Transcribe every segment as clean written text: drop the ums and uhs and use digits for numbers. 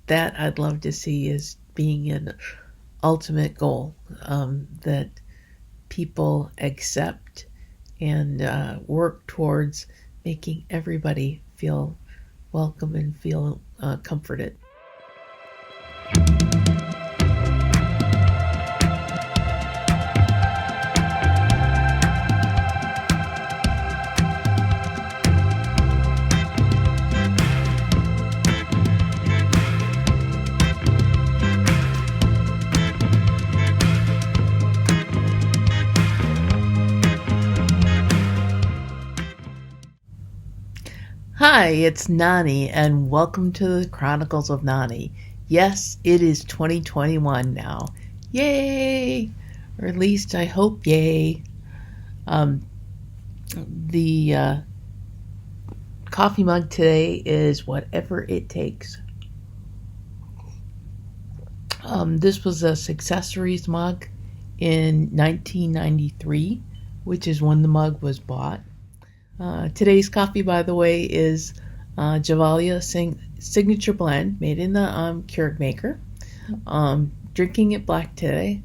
that I'd love to see as being an ultimate goal, that people accept and work towards making everybody feel welcome and feel comforted. Hi, it's Nani, and welcome to the Chronicles of Nani. Yes, it is 2021 now. Yay! Or at least I hope yay. The coffee mug today is whatever it takes. This was a Successories mug in 1993, which is when the mug was bought. Today's coffee, by the way, is Javalia Signature Blend, made in the Keurig maker. Drinking it black today.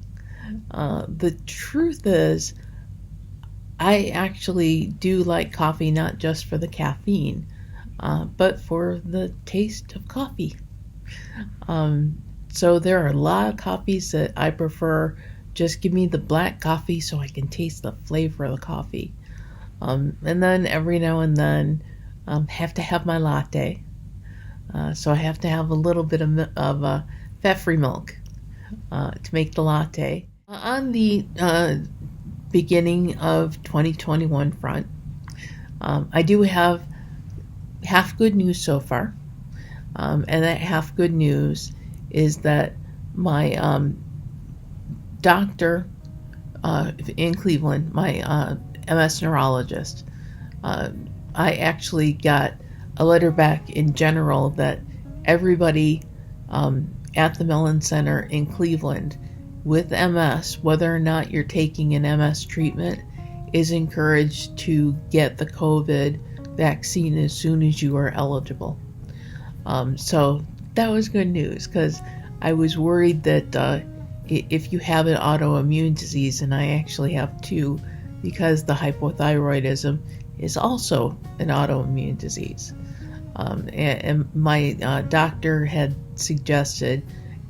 The truth is, I actually do like coffee not just for the caffeine, but for the taste of coffee. So there are a lot of coffees that I prefer. Just give me the black coffee so I can taste the flavor of the coffee. And then every now and then, have to have my latte. So I have to have a little bit of fat-free milk to make the latte. On the beginning of 2021 front, I do have half good news so far. And that half good news is that my doctor in Cleveland, my MS neurologist, I actually got a letter back in general that everybody at the Mellon Center in Cleveland with MS, whether or not you're taking an MS treatment, is encouraged to get the COVID vaccine as soon as you are eligible. So that was good news, because I was worried that if you have an autoimmune disease, and I actually have two, because the hypothyroidism is also an autoimmune disease. And my doctor had suggested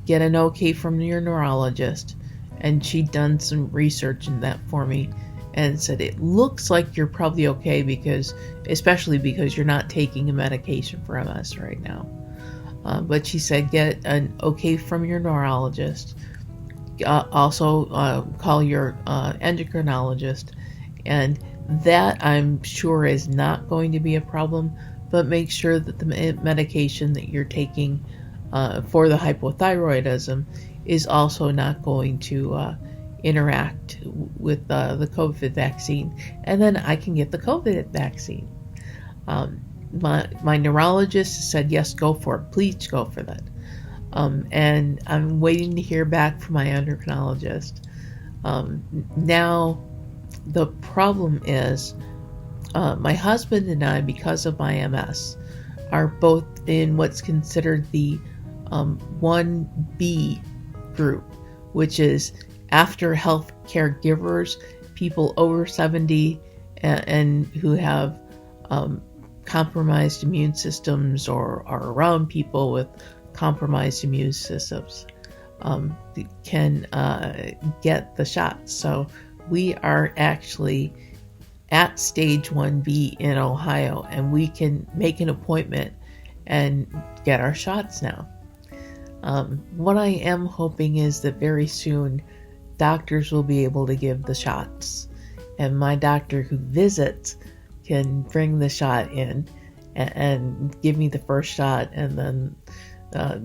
get an okay from your neurologist, and she'd done some research in that for me and said it looks like you're probably okay, especially because you're not taking a medication for MS right now. But she said get an okay from your neurologist. Also call your endocrinologist, and that I'm sure is not going to be a problem, but make sure that the medication that you're taking for the hypothyroidism is also not going to interact with the COVID vaccine, and then I can get the COVID vaccine. My neurologist said, yes, go for it. Please go for that. And I'm waiting to hear back from my endocrinologist. Now, the problem is my husband and I, because of my MS, are both in what's considered the 1B group, which is after health caregivers, people over 70 and who have compromised immune systems or are around people with compromised immune systems can get the shots. So we are actually at stage 1B in Ohio, and we can make an appointment and get our shots now. What I am hoping is that very soon doctors will be able to give the shots, and my doctor who visits can bring the shot in and give me the first shot, and then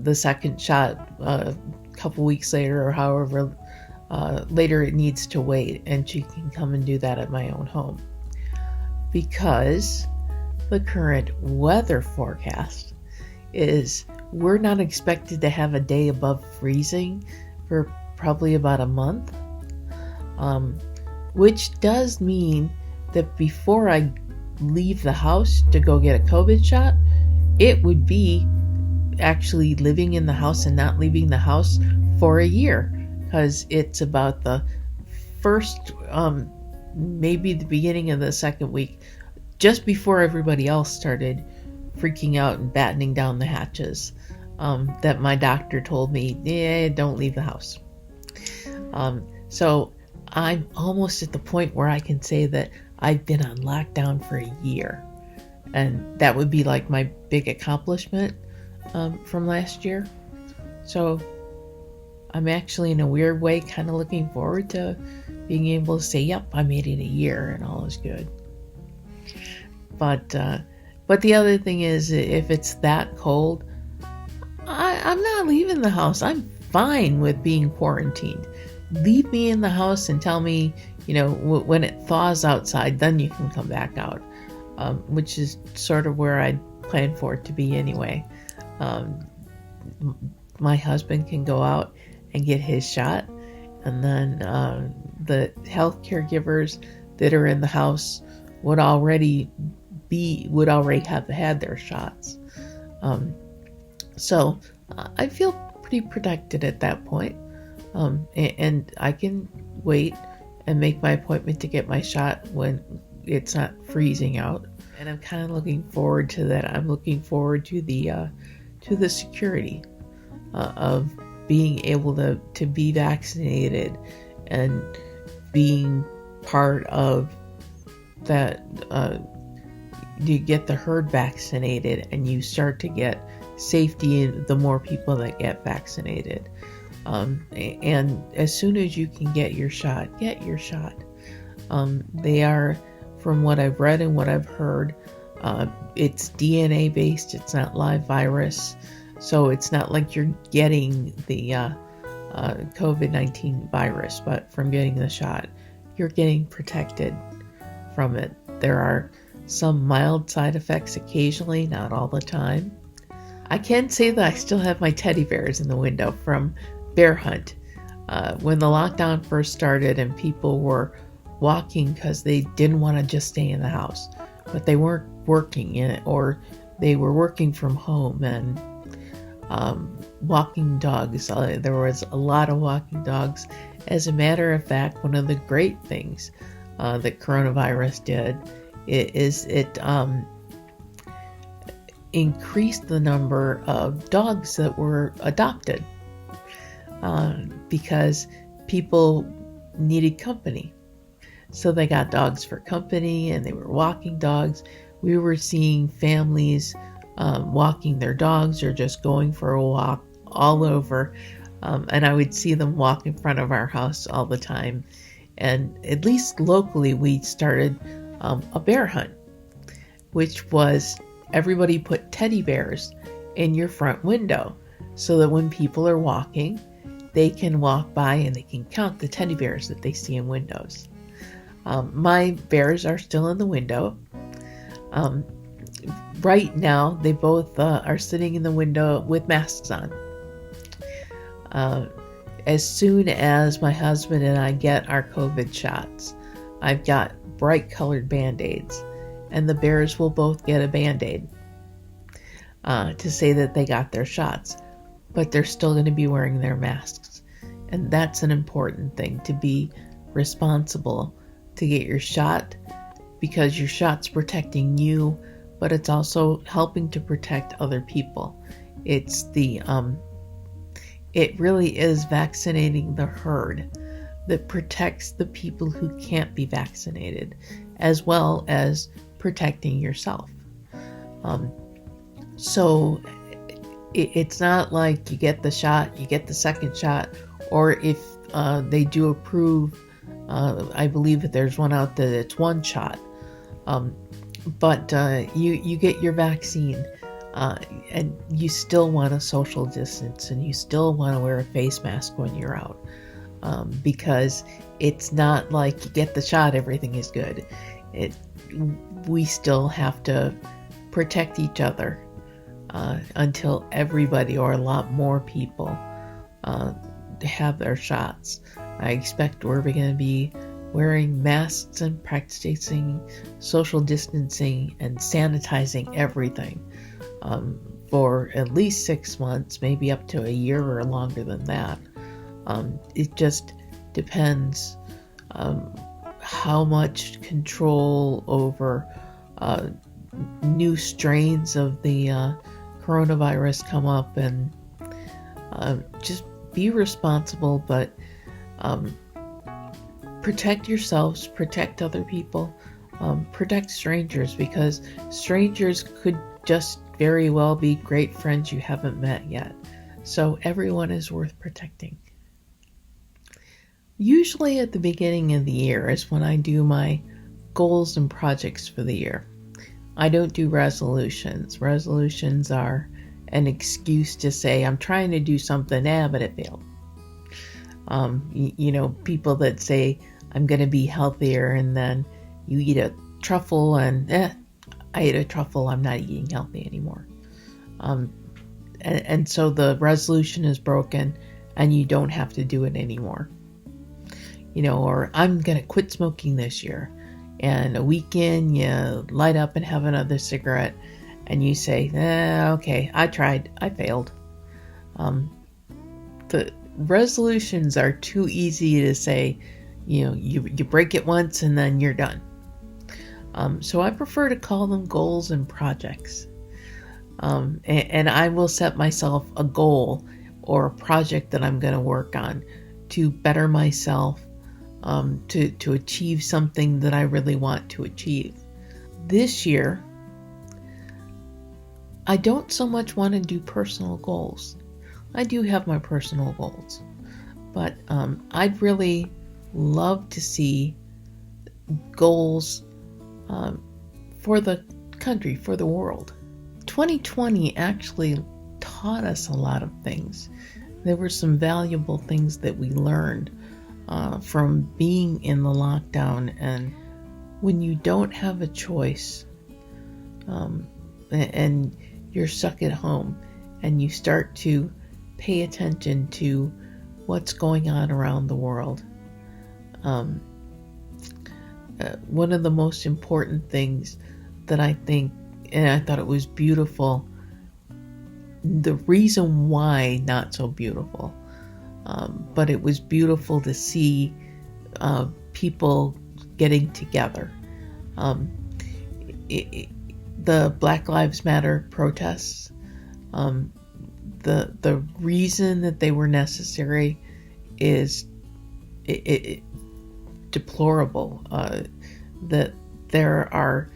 the second shot a couple weeks later, or however later it needs to wait, and she can come and do that at my own home. Because the current weather forecast is we're not expected to have a day above freezing for probably about a month, which does mean that before I leave the house to go get a COVID shot, it would be actually living in the house and not leaving the house for a year, because it's about the first, maybe the beginning of the second week, just before everybody else started freaking out and battening down the hatches, that my doctor told me, yeah, don't leave the house. So I'm almost at the point where I can say that I've been on lockdown for a year. And that would be like my big accomplishment from last year. So I'm actually, in a weird way, kind of looking forward to being able to say, yep, I made it a year and all is good. But the other thing is, if it's that cold, I'm not leaving the house. I'm fine with being quarantined. Leave me in the house and tell me, when it thaws outside, then you can come back out, which is sort of where I'd planned for it to be anyway. My husband can go out and get his shot, and then the health caregivers that are in the house would already have had their shots. So I feel pretty protected at that point. And I can wait and make my appointment to get my shot when it's not freezing out. And I'm kind of looking forward to that. I'm looking forward to the security of being able to be vaccinated and being part of that. You get the herd vaccinated and you start to get safety in the more people that get vaccinated. And as soon as you can get your shot. They are, from what I've read and what I've heard, it's DNA based. It's not live virus. So it's not like you're getting the COVID-19 virus, but from getting the shot, you're getting protected from it. There are some mild side effects occasionally, not all the time. I can say that I still have my teddy bears in the window from Bear Hunt. When the lockdown first started and people were walking because they didn't want to just stay in the house, but they weren't working in it, or they were working from home, and walking dogs. There was a lot of walking dogs. As a matter of fact, one of the great things that coronavirus did is it increased the number of dogs that were adopted because people needed company. So they got dogs for company, and they were walking dogs. We were seeing families walking their dogs or just going for a walk all over. And I would see them walk in front of our house all the time. And at least locally, we started a bear hunt, which was everybody put teddy bears in your front window so that when people are walking, they can walk by and they can count the teddy bears that they see in windows. My bears are still in the window. Right now, they both are sitting in the window with masks on. As soon as my husband and I get our COVID shots, I've got bright colored Band-Aids, and the bears will both get a Band-Aid to say that they got their shots, but they're still going to be wearing their masks. And that's an important thing, to be responsible, to get your shot, because your shot's protecting you, but it's also helping to protect other people. It's it really is vaccinating the herd that protects the people who can't be vaccinated, as well as protecting yourself. So it's not like you get the shot, you get the second shot, or if they do approve, I believe that there's one out that it's one shot. But you get your vaccine, and you still want to social distance, and you still want to wear a face mask when you're out, because it's not like you get the shot, everything is good. We still have to protect each other until everybody, or a lot more people, have their shots. I expect we're going to be wearing masks and practicing social distancing and sanitizing everything for at least 6 months, maybe up to a year or longer than that. It just depends how much control over new strains of the coronavirus come up, and just be responsible, but protect yourselves, protect other people, protect strangers, because strangers could just very well be great friends you haven't met yet. So everyone is worth protecting. Usually at the beginning of the year is when I do my goals and projects for the year. I don't do resolutions. Resolutions are an excuse to say I'm trying to do something, but it failed. People that say I'm going to be healthier, and then you eat a truffle and I ate a truffle, I'm not eating healthy anymore. And so the resolution is broken and you don't have to do it anymore. Or I'm going to quit smoking this year. And a week in, you light up and have another cigarette and you say, okay, I tried, I failed. The resolutions are too easy to say, you break it once and then you're done. So I prefer to call them goals and projects. And I will set myself a goal or a project that I'm going to work on to better myself, to achieve something that I really want to achieve. This year, I don't so much want to do personal goals. I do have my personal goals, but I'd really love to see goals for the country, for the world. 2020 actually taught us a lot of things. There were some valuable things that we learned from being in the lockdown, and when you don't have a choice and you're stuck at home and you start to pay attention to what's going on around the world. One of the most important things that I think, and I thought it was beautiful, the reason why not so beautiful, but it was beautiful to see people getting together. The Black Lives Matter protests, the reason that they were necessary is deplorable. That there are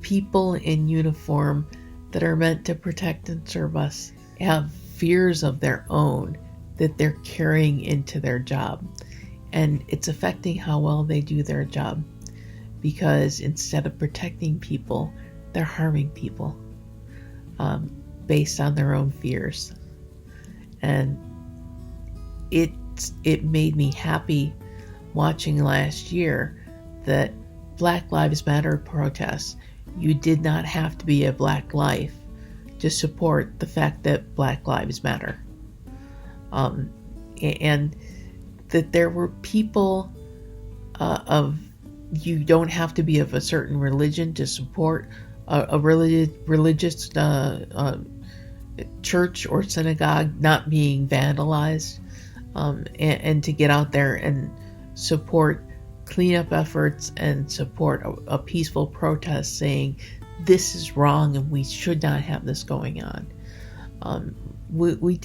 people in uniform that are meant to protect and serve us have fears of their own that they're carrying into their job, and it's affecting how well they do their job, because instead of protecting people, they're harming people based on their own fears. And it made me happy watching last year that Black Lives Matter protests, you did not have to be a black life to support the fact that Black Lives Matter. And that there were people you don't have to be of a certain religion to support a religious church or synagogue not being vandalized, and to get out there and support cleanup efforts and support a peaceful protest saying this is wrong and we should not have this going on. We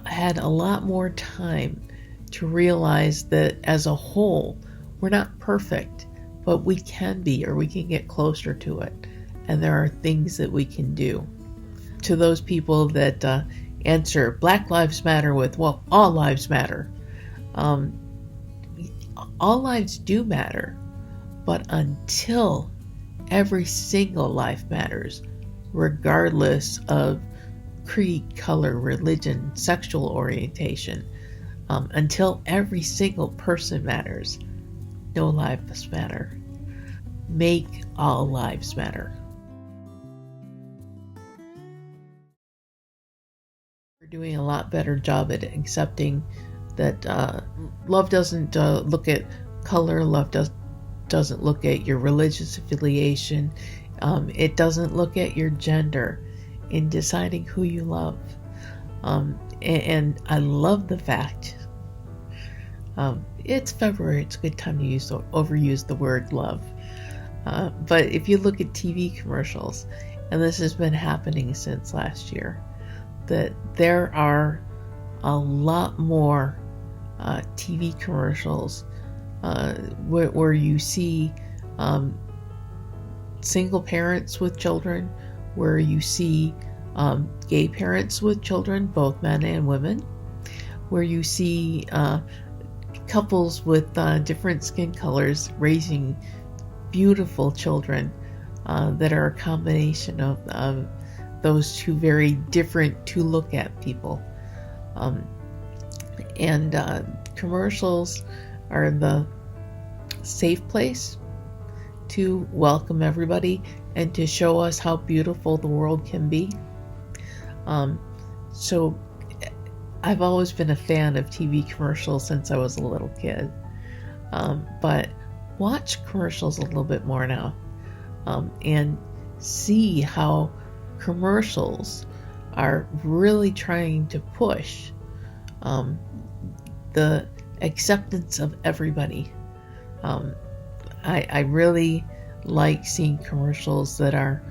had a lot more time to realize that as a whole, we're not perfect, but we can be, or we can get closer to it. And there are things that we can do. To those people that answer Black Lives Matter with, well, all lives matter. All lives do matter, but until every single life matters, regardless of creed, color, religion, sexual orientation, until every single person matters, no lives matter. Make all lives matter. We're doing a lot better job at accepting that love doesn't look at color, love doesn't look at your religious affiliation, it doesn't look at your gender. in deciding who you love. And I love the fact it's February. It's a good time to overuse the word love. But if you look at TV commercials, and this has been happening since last year, that there are a lot more TV commercials where you see single parents with children, where you see gay parents with children, both men and women, where you see couples with different skin colors raising beautiful children that are a combination of those two very different to look at people. And commercials are the safe place to welcome everybody and to show us how beautiful the world can be. So I've always been a fan of TV commercials since I was a little kid. But watch commercials a little bit more now, and see how commercials are really trying to push the acceptance of everybody. I really like seeing commercials that are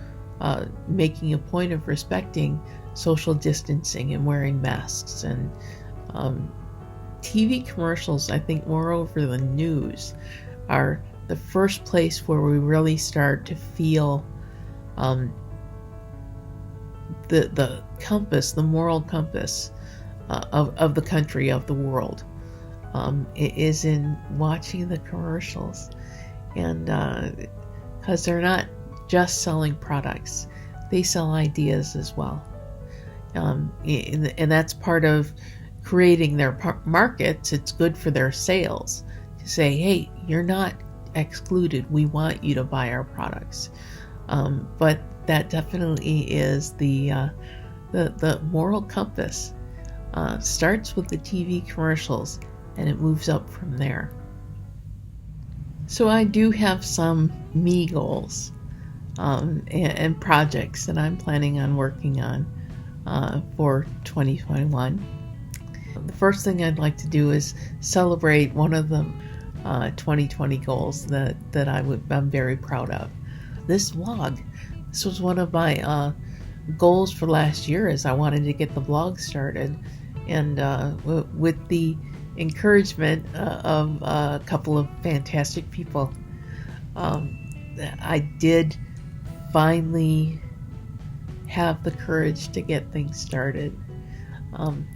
making a point of respecting social distancing and wearing masks. And TV commercials, I think, moreover the news, are the first place where we really start to feel the compass, the moral compass of the country, of the world. It is in watching the commercials, and because they're not just selling products, they sell ideas as well. And that's part of creating their markets. It's good for their sales to say, hey, you're not excluded. We want you to buy our products. But that definitely is the moral compass. Starts with the TV commercials, and it moves up from there. So I do have some me goals and projects that I'm planning on working on for 2021. The first thing I'd like to do is celebrate one of the 2020 goals that I'm very proud of. This vlog. This was one of my goals for last year, as I wanted to get the vlog started, and with the encouragement of a couple of fantastic people, I did finally have the courage to get things started.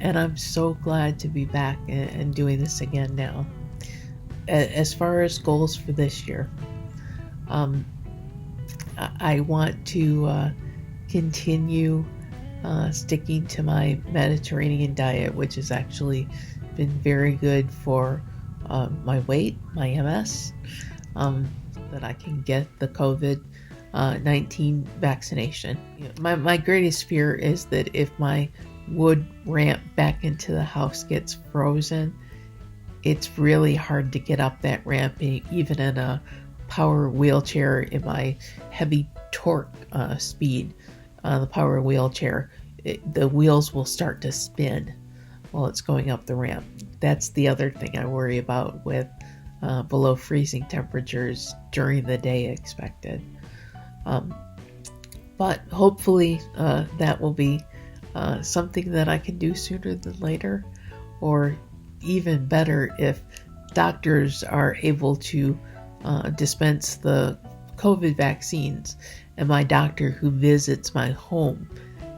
And I'm so glad to be back and doing this again now. As far as goals for this year, I want to continue sticking to my Mediterranean diet, which has actually been very good for my weight, my MS, that I can get the COVID-19 vaccination. My greatest fear is that if my wood ramp back into the house gets frozen, it's really hard to get up that ramp, even in a power wheelchair in my heavy torque speed. The power wheelchair, the wheels will start to spin while it's going up the ramp. That's the other thing I worry about with below freezing temperatures during the day expected. But hopefully that will be something that I can do sooner than later, or even better, if doctors are able to dispense the COVID vaccines and my doctor who visits my home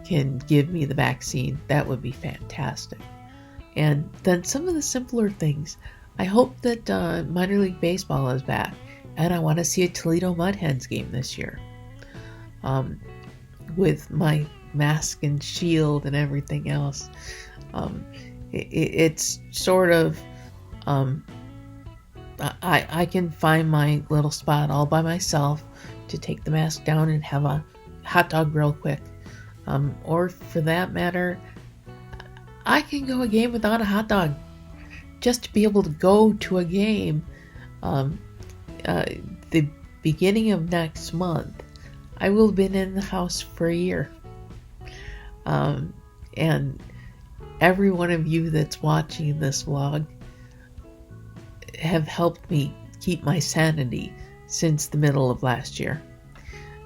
can give me the vaccine. That would be fantastic. And then some of the simpler things. I hope that minor league baseball is back, and I want to see a Toledo Mud Hens game this year. With my mask and shield and everything else. It's sort of, I can find my little spot all by myself to take the mask down and have a hot dog real quick. Or for that matter, I can go a game without a hot dog. Just to be able to go to a game the beginning of next month, I will have been in the house for a year. And every one of you that's watching this vlog have helped me keep my sanity since the middle of last year,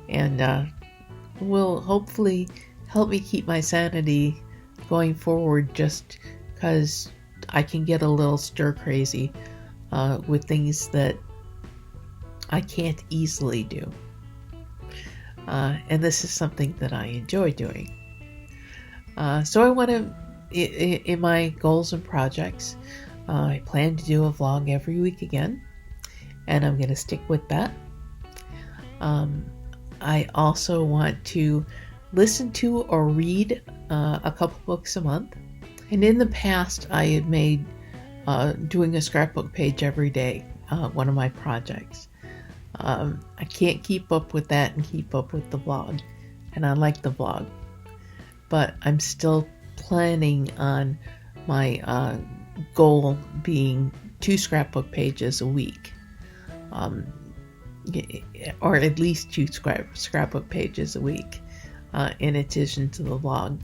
and will hopefully help me keep my sanity going forward, just because I can get a little stir crazy with things that I can't easily do. And this is something that I enjoy doing. So I want to, in my goals and projects, I plan to do a vlog every week again, and I'm going to stick with that. I also want to listen to or read a couple books a month. And in the past, I had made doing a scrapbook page every day one of my projects. I can't keep up with that and keep up with the vlog, and I like the vlog, but I'm still planning on my goal being 2 scrapbook pages a week, or at least 2 scrapbook pages a week, in addition to the vlog,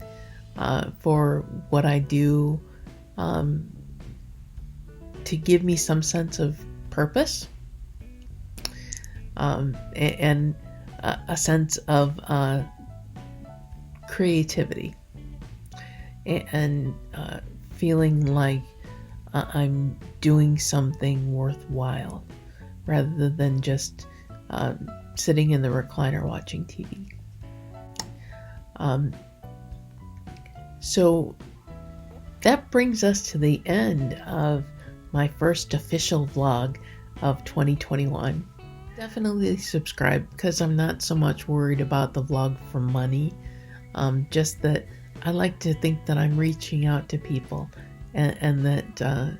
for what I do, to give me some sense of purpose, and a sense of creativity, and feeling like I'm doing something worthwhile, rather than just sitting in the recliner watching TV. So that brings us to the end of my first official vlog of 2021. Definitely subscribe, because I'm not so much worried about the vlog for money, just that I like to think that I'm reaching out to people, and that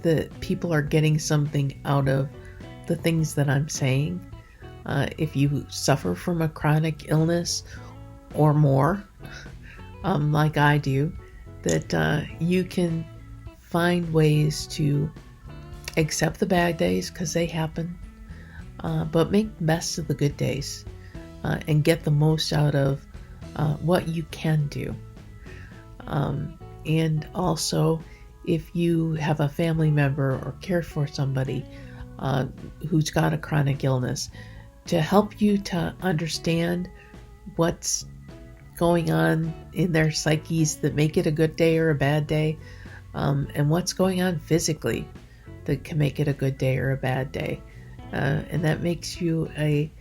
that people are getting something out of the things that I'm saying. If you suffer from a chronic illness or more, like I do, that you can find ways to accept the bad days, because they happen, but make the best of the good days, and get the most out of what you can do. And also, if you have a family member or care for somebody who's got a chronic illness, to help you to understand what's going on in their psyches that make it a good day or a bad day, and what's going on physically that can make it a good day or a bad day, and that makes you a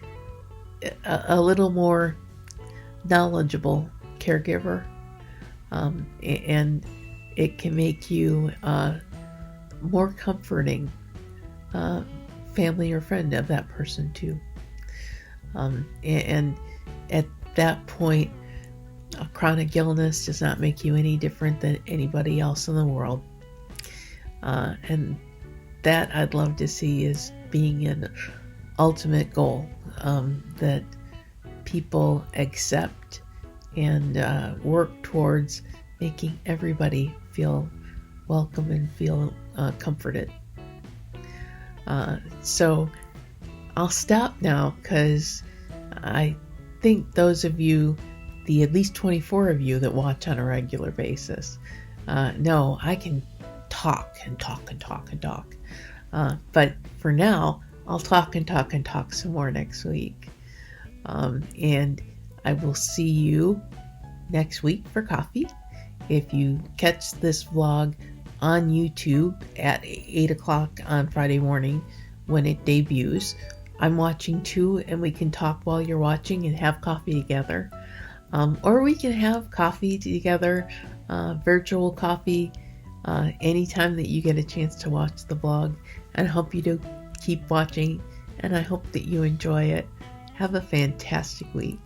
little more knowledgeable caregiver, and it can make you more comforting family or friend of that person too. And at that point, a chronic illness does not make you any different than anybody else in the world. And that I'd love to see as being an ultimate goal, that people accept and work towards making everybody feel welcome and feel comforted. So I'll stop now, because I think those of you, the at least 24 of you that watch on a regular basis, know I can talk and talk and talk and talk. But for now, I'll talk and talk and talk some more next week. And I will see you next week for coffee. If you catch this vlog on YouTube at 8 o'clock on Friday morning when it debuts, I'm watching too, and we can talk while you're watching and have coffee together. Or we can have coffee together, virtual coffee, anytime that you get a chance to watch the vlog. And I hope you do keep watching, and I hope that you enjoy it. Have a fantastic week.